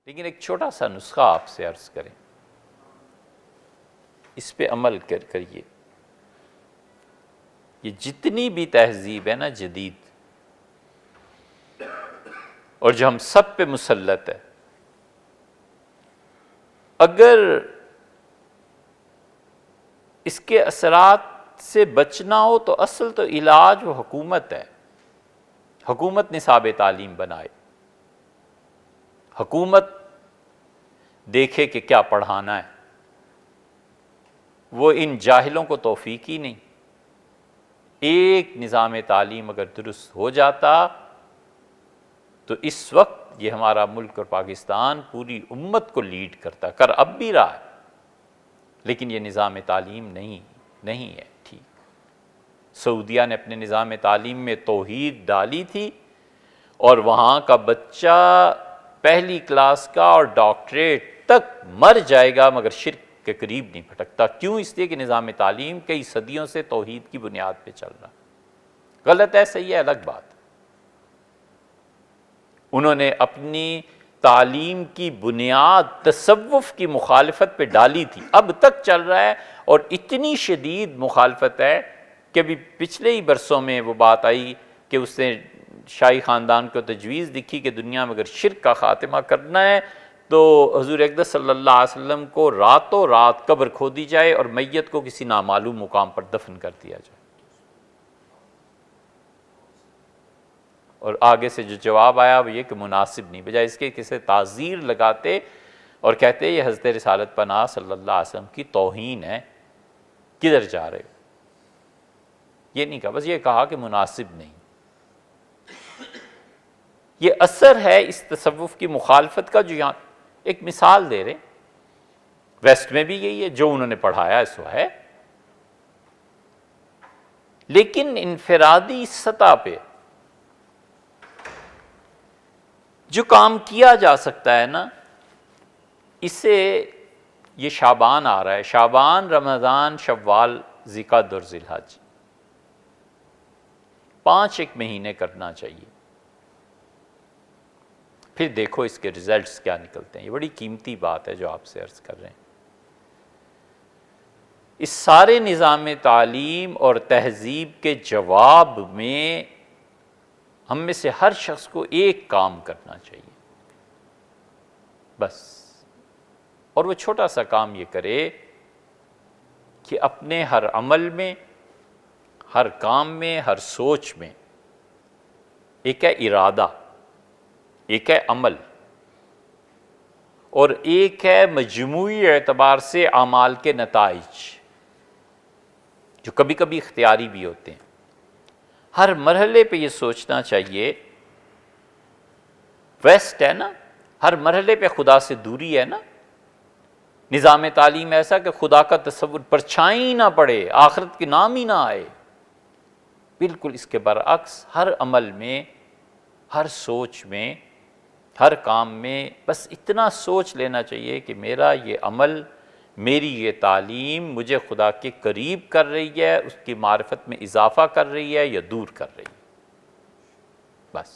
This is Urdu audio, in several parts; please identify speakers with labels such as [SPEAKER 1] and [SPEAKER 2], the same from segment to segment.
[SPEAKER 1] لیکن ایک چھوٹا سا نسخہ آپ سے عرض کریں، اس پہ عمل کریے. یہ جتنی بھی تہذیب ہے نا جدید، اور جو ہم سب پہ مسلط ہے، اگر اس کے اثرات سے بچنا ہو تو اصل تو علاج وہ حکومت ہے. حکومت نصاب تعلیم بنائے، حکومت دیکھے کہ کیا پڑھانا ہے. وہ ان جاہلوں کو توفیق ہی نہیں. ایک نظام تعلیم اگر درست ہو جاتا تو اس وقت یہ ہمارا ملک اور پاکستان پوری امت کو لیڈ کرتا، کر اب بھی رہا ہے، لیکن یہ نظام تعلیم نہیں ہے ٹھیک. سعودیہ نے اپنے نظام تعلیم میں توحید ڈالی تھی، اور وہاں کا بچہ پہلی کلاس کا اور ڈاکٹریٹ تک مر جائے گا مگر شرک کے قریب نہیں پھٹکتا. کیوں؟ اس لیے کہ نظام تعلیم کئی صدیوں سے توحید کی بنیاد پہ چل رہا. غلط ہے صحیح ہے الگ بات. انہوں نے اپنی تعلیم کی بنیاد تصوف کی مخالفت پہ ڈالی تھی، اب تک چل رہا ہے، اور اتنی شدید مخالفت ہے کہ ابھی پچھلے ہی برسوں میں وہ بات آئی کہ اس نے شاہی خاندان کو تجویز لکھی کہ دنیا میں اگر شرک کا خاتمہ کرنا ہے تو حضور اقدس صلی اللہ علیہ وسلم کو راتوں رات قبر کھودی جائے اور میت کو کسی نامعلوم مقام پر دفن کر دیا جائے. اور آگے سے جو جواب آیا وہ یہ کہ مناسب نہیں، بجائے اس کے کسی تعزیر لگاتے اور کہتے یہ حضرت رسالت پناہ صلی اللہ علیہ وسلم کی توہین ہے، کدھر جا رہے ہو. یہ نہیں کہا، بس یہ کہا کہ مناسب نہیں. یہ اثر ہے اس تصوف کی مخالفت کا، جو یہاں ایک مثال دے رہے. ویسٹ میں بھی یہی ہے، جو انہوں نے پڑھایا اس وہ ہے، لیکن انفرادی سطح پہ جو کام کیا جا سکتا ہے نا، اسے یہ شعبان آ رہا ہے، شعبان، رمضان، شوال، ذی-القعدہ اور ذی الحج، 5 ایک مہینے کرنا چاہیے. پھر دیکھو اس کے ریزلٹس کیا نکلتے ہیں. یہ بڑی قیمتی بات ہے جو آپ سے عرض کر رہے ہیں. اس سارے نظام تعلیم اور تہذیب کے جواب میں ہم میں سے ہر شخص کو ایک کام کرنا چاہیے بس. اور وہ چھوٹا سا کام یہ کرے کہ اپنے ہر عمل میں، ہر کام میں، ہر سوچ میں، ایک ہے ارادہ، ایک ہے عمل، اور ایک ہے مجموعی اعتبار سے اعمال کے نتائج جو کبھی کبھی اختیاری بھی ہوتے ہیں. ہر مرحلے پہ یہ سوچنا چاہیے، ویسٹ ہے نا، ہر مرحلے پہ خدا سے دوری ہے نا. نظام تعلیم ایسا کہ خدا کا تصور پرچھائی نہ پڑے، آخرت کے نام ہی نہ آئے. بالکل اس کے برعکس ہر عمل میں، ہر سوچ میں، ہر کام میں بس اتنا سوچ لینا چاہیے کہ میرا یہ عمل، میری یہ تعلیم مجھے خدا کے قریب کر رہی ہے، اس کی معرفت میں اضافہ کر رہی ہے یا دور کر رہی ہے. بس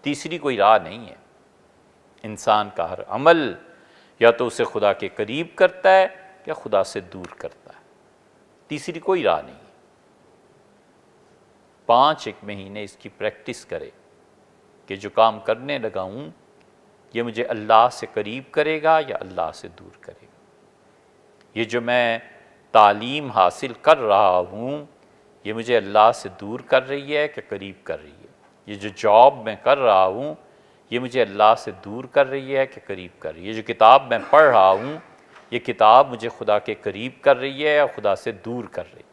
[SPEAKER 1] تیسری کوئی راہ نہیں ہے. انسان کا ہر عمل یا تو اسے خدا کے قریب کرتا ہے یا خدا سے دور کرتا ہے، تیسری کوئی راہ نہیں. 5 ایک مہینے اس کی پریکٹس کرے کہ جو کام کرنے لگا ہوں یہ مجھے اللہ سے قریب کرے گا یا اللہ سے دور کرے گا. یہ جو میں تعلیم حاصل کر رہا ہوں یہ مجھے اللہ سے دور کر رہی ہے کہ قریب کر رہی ہے. یہ جو جاب میں کر رہا ہوں یہ مجھے اللہ سے دور کر رہی ہے کہ قریب کر رہی ہے. یہ جو کتاب میں پڑھ رہا ہوں یہ کتاب مجھے خدا کے قریب کر رہی ہے یا خدا سے دور کر رہی ہے.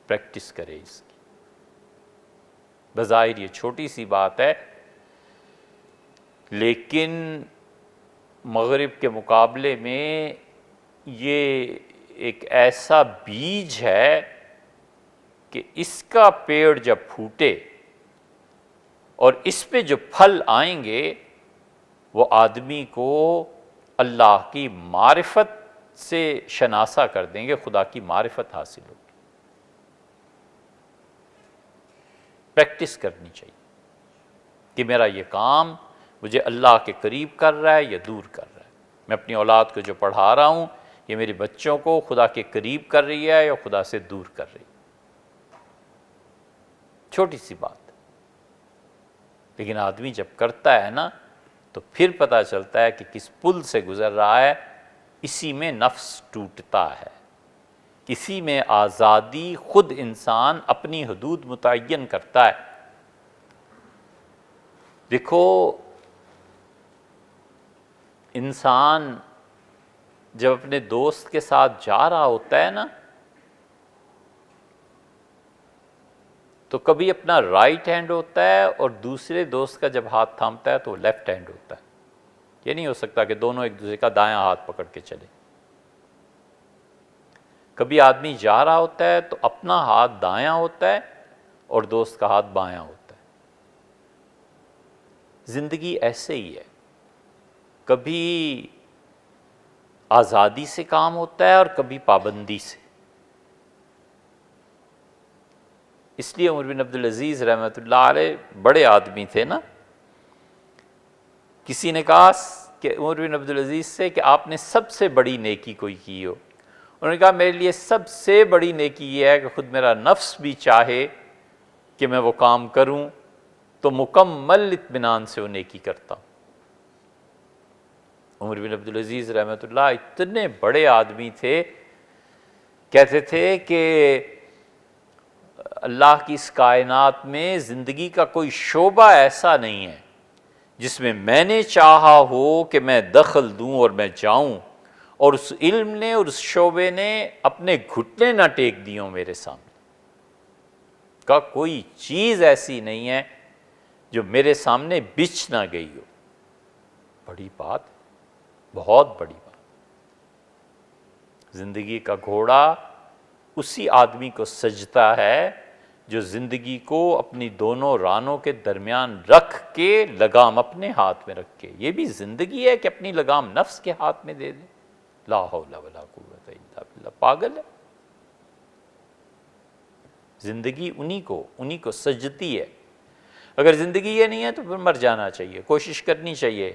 [SPEAKER 1] پریکٹس کرے اس کی. بظاہر یہ چھوٹی سی بات ہے، لیکن مغرب کے مقابلے میں یہ ایک ایسا بیج ہے کہ اس کا پیڑ جب پھوٹے اور اس پہ جو پھل آئیں گے وہ آدمی کو اللہ کی معرفت سے شناسا کر دیں گے، خدا کی معرفت حاصل ہوگی. پریکٹس کرنی چاہیے. کہ میرا یہ کام مجھے اللہ کے قریب کر رہا ہے یا دور کر رہا ہے. میں اپنی اولاد کو جو پڑھا رہا ہوں یہ میرے بچوں کو خدا کے قریب کر رہی ہے یا خدا سے دور کر رہی ہے. چھوٹی سی بات، لیکن آدمی جب کرتا ہے نا تو پھر پتہ چلتا ہے کہ کس پل سے گزر رہا ہے. اسی میں نفس ٹوٹتا ہے، اسی میں آزادی، خود انسان اپنی حدود متعین کرتا ہے. دیکھو انسان جب اپنے دوست کے ساتھ جا رہا ہوتا ہے نا تو کبھی اپنا رائٹ ہینڈ ہوتا ہے اور دوسرے دوست کا جب ہاتھ تھامتا ہے تو وہ لیفٹ ہینڈ ہوتا ہے. یہ نہیں ہو سکتا کہ دونوں ایک دوسرے کا دایاں ہاتھ پکڑ کے چلے. کبھی آدمی جا رہا ہوتا ہے تو اپنا ہاتھ دایاں ہوتا ہے اور دوست کا ہاتھ بایاں ہوتا ہے. زندگی ایسے ہی ہے، کبھی آزادی سے کام ہوتا ہے اور کبھی پابندی سے. اس لیے عمر بن عبدالعزیز رحمۃ اللہ علیہ بڑے آدمی تھے نا. کسی نے کہا کہ عمر بن عبدالعزیز سے کہ آپ نے سب سے بڑی نیکی کوئی کی ہو. انہوں نے کہا میرے لیے سب سے بڑی نیکی یہ ہے کہ خود میرا نفس بھی چاہے کہ میں وہ کام کروں تو مکمل اطمینان سے وہ نیکی کرتا ہوں. عمر بن عبدالعزیز رحمۃ اللہ اتنے بڑے آدمی تھے، کہتے تھے کہ اللہ کی اس کائنات میں زندگی کا کوئی شعبہ ایسا نہیں ہے جس میں نے چاہا ہو کہ میں دخل دوں اور میں جاؤں اور اس علم نے اور اس شعبے نے اپنے گھٹنے نہ ٹیک دیوں میرے سامنے. کا کوئی چیز ایسی نہیں ہے جو میرے سامنے بچھ نہ گئی ہو. بڑی بات، بہت بڑی بات. زندگی کا گھوڑا اسی آدمی کو سجتا ہے جو زندگی کو اپنی دونوں رانوں کے درمیان رکھ کے لگام اپنے ہاتھ میں رکھ کے. یہ بھی زندگی ہے کہ اپنی لگام نفس کے ہاتھ میں دے دے. لا حول ولا قوت الا باللہ. پاگل ہے. زندگی انہی کو سجتی ہے. اگر زندگی یہ نہیں ہے تو پھر مر جانا چاہیے. کوشش کرنی چاہیے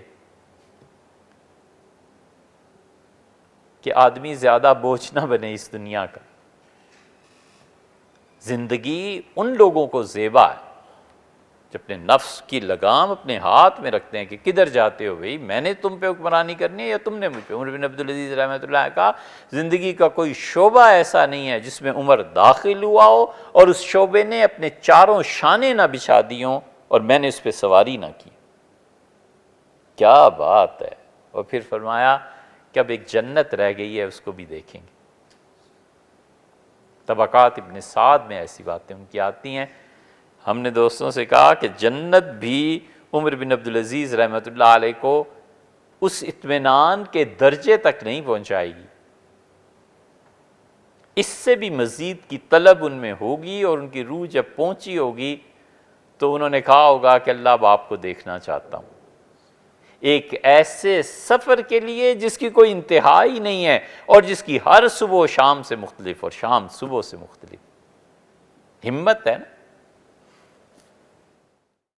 [SPEAKER 1] کہ آدمی زیادہ بوجھ نہ بنے اس دنیا کا. زندگی ان لوگوں کو زیبا ہے جو اپنے نفس کی لگام اپنے ہاتھ میں رکھتے ہیں کہ کدھر جاتے ہو بھئی، میں نے تم پہ حکمرانی کرنی ہے یا تم نے مجھ پہ. عمر بن عبدالعزیز رحمۃ اللہ کا زندگی کا کوئی شعبہ ایسا نہیں ہے جس میں عمر داخل ہوا ہو اور اس شعبے نے اپنے چاروں شانے نہ بچھا دی ہوں اور میں نے اس پہ سواری نہ کی. کیا بات ہے. اور پھر فرمایا کہ اب ایک جنت رہ گئی ہے، اس کو بھی دیکھیں گے. طبقات ابن سعد میں ایسی باتیں ان کی آتی ہیں. ہم نے دوستوں سے کہا کہ جنت بھی عمر بن عبدالعزیز رحمۃ اللہ علیہ کو اس اطمینان کے درجے تک نہیں پہنچائے گی. اس سے بھی مزید کی طلب ان میں ہوگی اور ان کی روح جب پہنچی ہوگی تو انہوں نے کہا ہوگا کہ اللہ اب آپ کو دیکھنا چاہتا ہوں. ایک ایسے سفر کے لیے جس کی کوئی انتہا ہی نہیں ہے اور جس کی ہر صبح شام سے مختلف اور شام صبح سے مختلف. ہمت ہے نا.